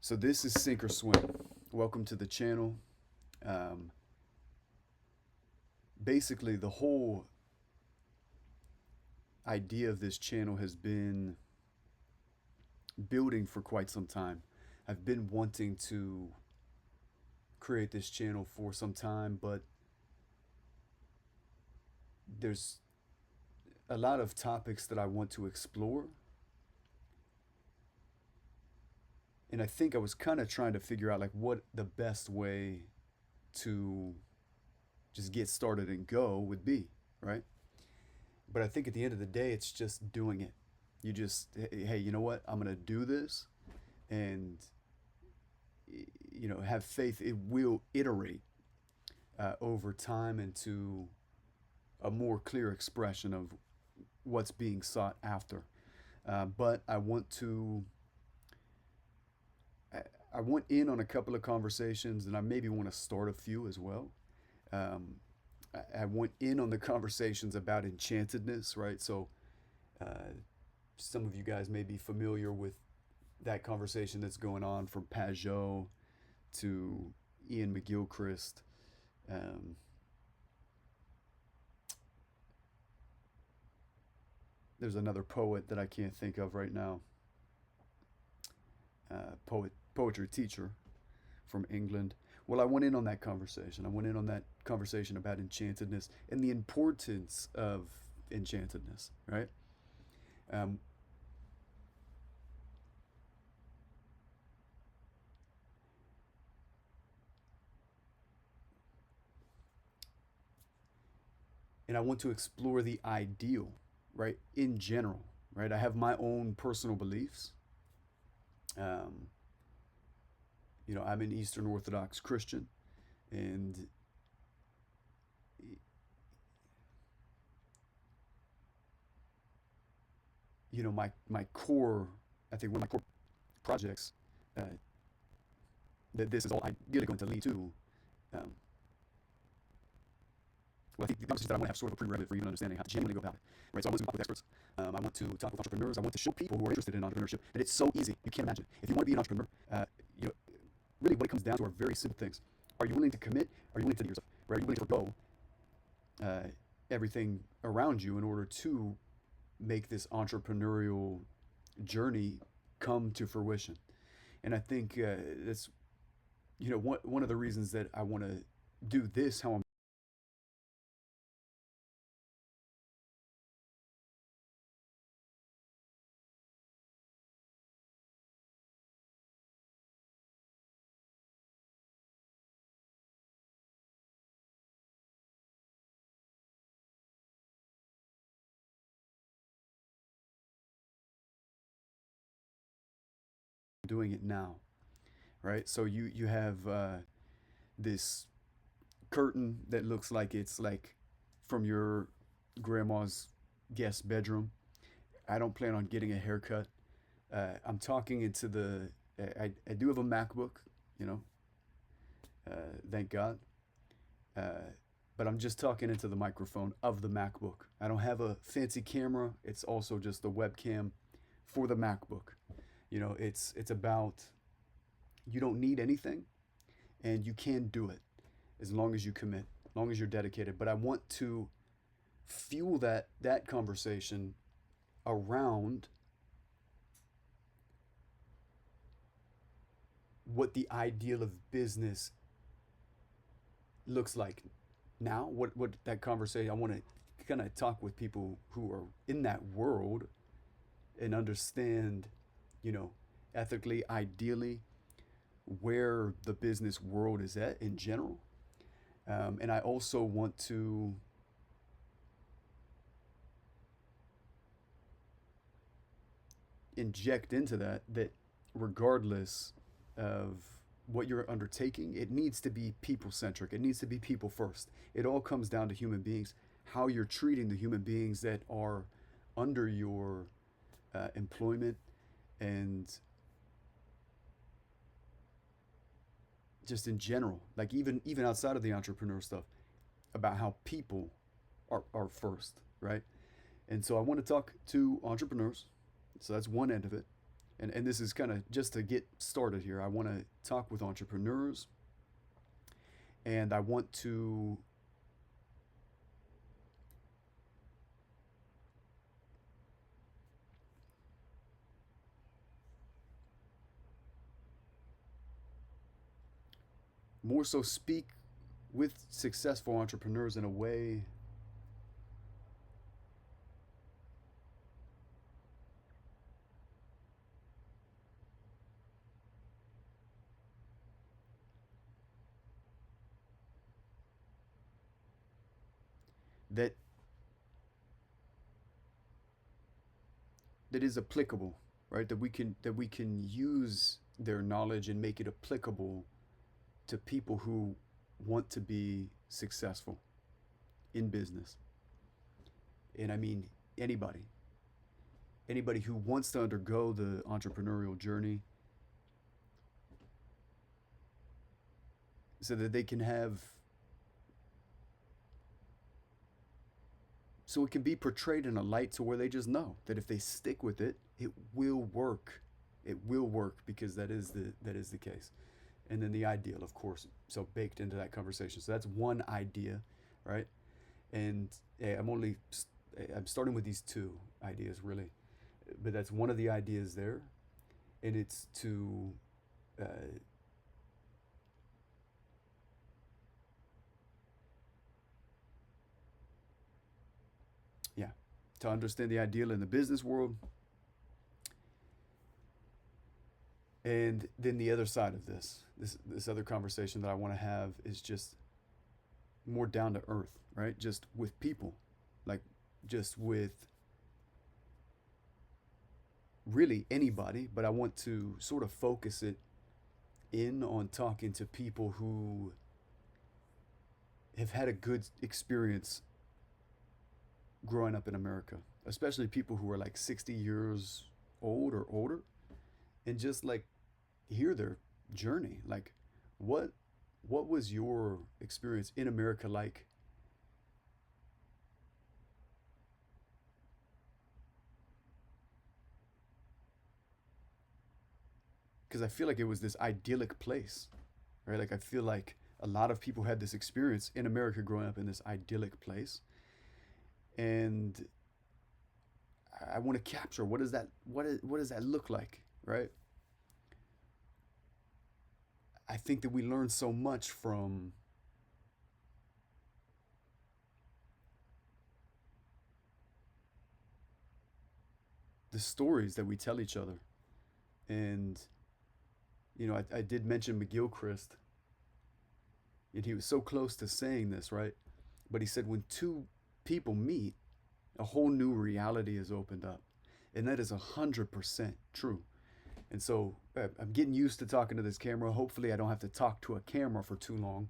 So this is Sink or Swim. Welcome to the channel. Um, Basically, the whole idea of this channel has been building for quite some time. I've been wanting to create this channel for some time, but there's a lot of topics that I want to explore. And I think I was kind of trying to figure out like what the best way to just get started and go would be, right? But I think at the end of the day, it's just doing it. You just, hey, you know what? I'm going to do this and, have faith it will iterate over time into a more clear expression of what's being sought after. But I, I want in on a couple of conversations and I maybe want to start a few as well. Um, I went in on the conversations about enchantedness, right? So, uh, some of you guys may be familiar with that conversation that's going on from Pajot to Ian McGilchrist. Um, there's another poet that I can't think of right now. Poetry teacher from England. Well, I went in on that conversation. I went in on that conversation about enchantedness and the importance of enchantedness, right? Um, and I want to explore the ideal, right? In general, right? I have my own personal beliefs. Um, I'm an Eastern Orthodox Christian, and my core, I think one of my core projects uh, that this is all ideally going to lead to. Um, well, I think the conversation that I want to have sort of a prerequisite for even understanding how to genuinely go about it, right? So I want to talk with experts. I want to talk with entrepreneurs. I want to show people who are interested in entrepreneurship that it's so easy. You can't imagine. If you want to be an entrepreneur, you know, really what it comes down to are very simple things. Are you willing to commit? Are you willing to do yourself? Right? Are you willing to forego everything around you in order to make this entrepreneurial journey come to fruition? And I think that's one of the reasons that I want to do this how I'm doing it now, right? So you have this curtain that looks like it's like from your grandma's guest bedroom. I don't plan on getting a haircut. I'm talking into the. I do have a MacBook, you know, thank God. Uh, but I'm just talking into the microphone of the MacBook. I don't have a fancy camera. It's also just the webcam for the MacBook. It's about you don't need anything and you can do it as long as you commit, as long as you're dedicated. But I want to fuel that conversation around what the ideal of business looks like now. What that conversation I want to kind of talk with people who are in that world and understand, you know, ethically, ideally, where the business world is at in general. And I also want to inject into that regardless of what you're undertaking, it needs to be people centric. It needs to be people first. It all comes down to human beings, how you're treating the human beings that are under your employment, and just in general, like even outside of the entrepreneur stuff, about how people are first, right? And so I want to talk to entrepreneurs. So that's one end of it. And this is kind of just to get started here. I want to talk with entrepreneurs, and I want to more so speak with successful entrepreneurs in a way that that is applicable, right? That we can use their knowledge and make it applicable to people who want to be successful in business. And I mean anybody, anybody who wants to undergo the entrepreneurial journey so that they can have so it can be portrayed in a light to where they just know that if they stick with it, it will work. It will work because that is the case. And then the ideal, of course, so baked into that conversation. So that's one idea, right? And I'm starting with these two ideas really, but that's one of the ideas there, and it's to uh, yeah, to understand the ideal in the business world. And then the other side of this other conversation that I want to have is just more down to earth, right? Just with people, like just with really anybody, but I want to sort of focus it in on talking to people who have had a good experience growing up in America, especially people who are like 60 years old or older, and just like hear their journey. Like, what what was your experience in America like? Because I feel like it was this idyllic place, right? Like I feel like a lot of people had this experience in America growing up in this idyllic place, and I want to capture what does that look like, right? I think that we learn so much from the stories that we tell each other. And I did mention McGilchrist, and he was so close to saying this, right? But he said when two people meet, a whole new reality is opened up, and that is 100% true. And so I'm getting used to talking to this camera. Hopefully, I don't have to talk to a camera for too long.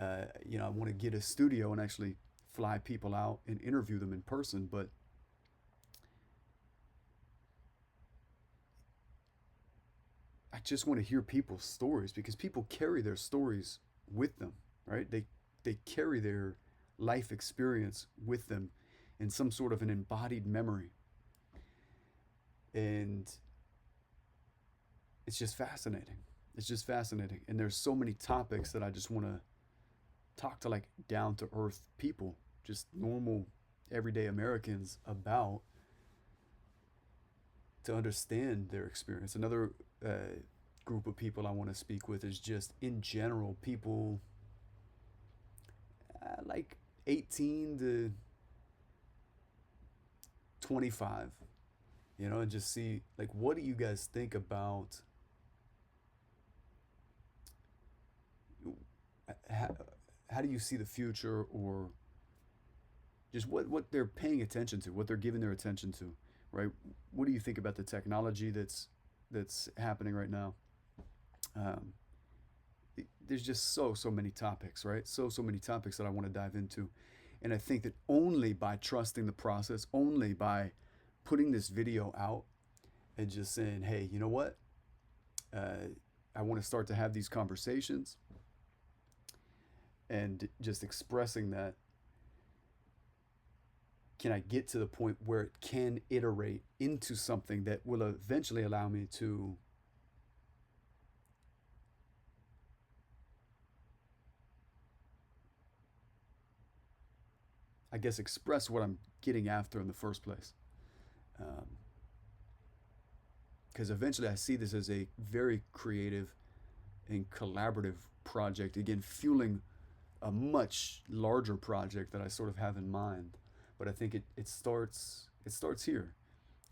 I want to get a studio and actually fly people out and interview them in person. But I just want to hear people's stories because people carry their stories with them, right? They carry their life experience with them in some sort of an embodied memory, and it's just fascinating. It's just fascinating, and there's so many topics that I just want to talk to like down to earth people, just normal everyday Americans about to understand their experience. Another group of people I want to speak with is just in general people like 18 to 25, and just see like what do you guys think about how, how do you see the future, or just what they're paying attention to, what they're giving their attention to, right? What do you think about the technology that's happening right now? Um, there's just so many topics, right? So many topics that I want to dive into, and I think that only by trusting the process, only by putting this video out and just saying, hey, you know what? Uh, I want to start to have these conversations and just expressing that can I get to the point where it can iterate into something that will eventually allow me to, I guess, express what I'm getting after in the first place. Because eventually I see this as a very creative and collaborative project, again, fueling a much larger project that I sort of have in mind. But I think it starts here.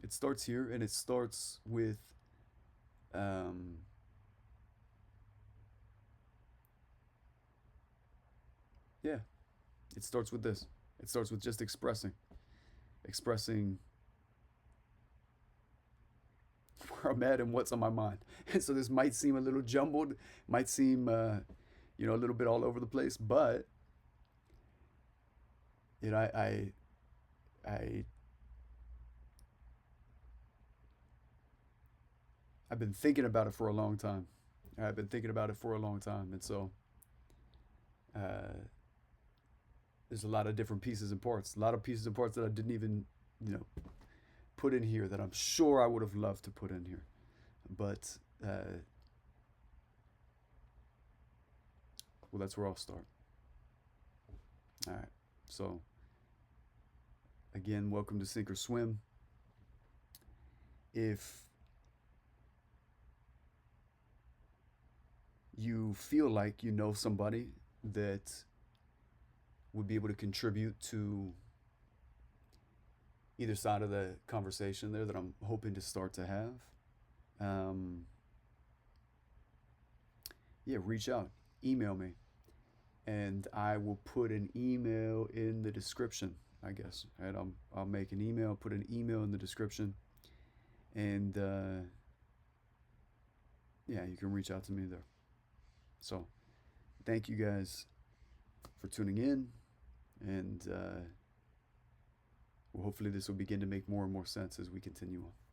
It starts here, and it starts with um, yeah. It starts with this. It starts with just expressing where I'm at and what's on my mind. And so this might seem a little jumbled, might seem a little bit all over the place, but you know, I I've been thinking about it for a long time. I've been thinking about it for a long time, and so uh, there's a lot of different pieces and parts. A lot of pieces and parts that I didn't even, you know, put in here that I'm sure I would have loved to put in here. But well, that's where I'll start. All right. So again, welcome to Sink or Swim. If you feel like you know somebody that would be able to contribute to either side of the conversation there that I'm hoping to start to have, um, yeah, reach out, email me, and I will put an email in the description. I guess, right? I'll make an email, put an email in the description, and yeah, you can reach out to me there. So, thank you guys for tuning in, and well, hopefully this will begin to make more and more sense as we continue on.